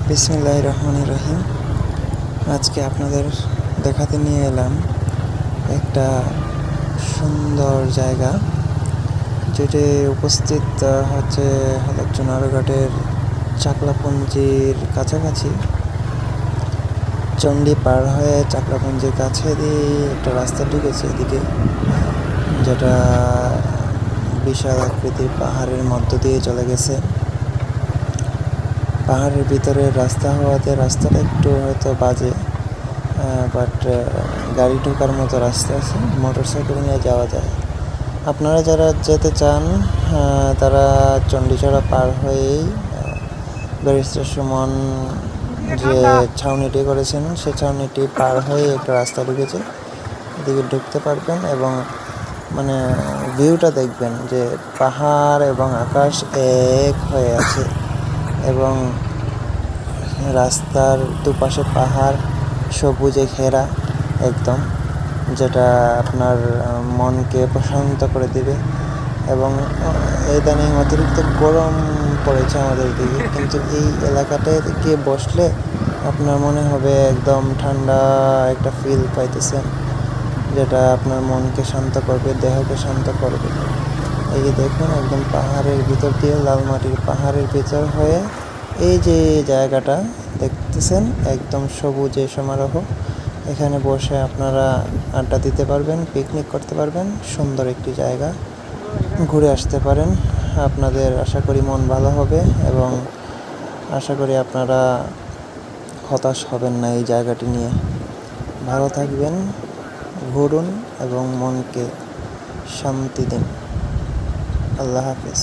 বিসমিল্লাহির রহমানির রহিম। আজকে আপনাদের দেখাতে নিয়ে এলাম একটা সুন্দর জায়গা, যেটি উপস্থিত হচ্ছে চুনারুঘাটের চাকলাপুঞ্জির কাছাকাছি। চণ্ডী পার হয়ে চাকলাপুঞ্জির কাছে দিয়ে একটা রাস্তা ঢুকেছে এদিকে, যেটা বিশাল আকৃতির পাহাড়ের মধ্য দিয়ে চলে গেছে। পাহাড়ের ভিতরে রাস্তা হওয়াতে রাস্তাটা একটু হয়তো বাজে, বাট গাড়ি ঢোকার মতো রাস্তা আছে, মোটরসাইকেল নিয়ে যাওয়া যায়। আপনারা যারা যেতে চান তারা চণ্ডীচড়া পার হয়েই ব্যারিস্টার সুমন যে ছাউনিটি করেছেন সে ছাউনিটি পার হয়ে একটা রাস্তা ঢুকেছে, এদিকে ঢুকতে পারবেন এবং ভিউটা দেখবেন যে পাহাড় এবং আকাশ এক হয়ে আছে এবং রাস্তার দুপাশে পাহাড় সবুজে ঘেরা একদম, যেটা আপনার মনকে প্রশান্ত করে দিবে। এবং ইদানিং অতিরিক্ত গরম পড়েছে আমাদের দিকে, কিন্তু এই এলাকাটায় গিয়ে বসলে আপনার মনে হবে একদম ঠান্ডা একটা ফিল পাইতেছেন, যেটা আপনার মনকে শান্ত করবে, দেহকে শান্ত করবে। এই যে দেখুন, একদম পাহাড়ের ভিতর দিয়ে, লাল মাটির পাহাড়ের ভিতর হয়ে এই যে জায়গাটা দেখতেছেন একদম সবুজে সমারোহ। এখানে বসে আপনারা আড্ডা দিতে পারবেন, পিকনিক করতে পারবেন। সুন্দর একটি জায়গা, ঘুরে আসতে পারেন। আপনাদের আশা করি মন ভালো হবে এবং আশা করি আপনারা হতাশ হবেন না এই জায়গাটি নিয়ে। ভালো থাকবেন, ঘুরুন এবং মনকে শান্তি দিন। আল্লাহ হাফেজ।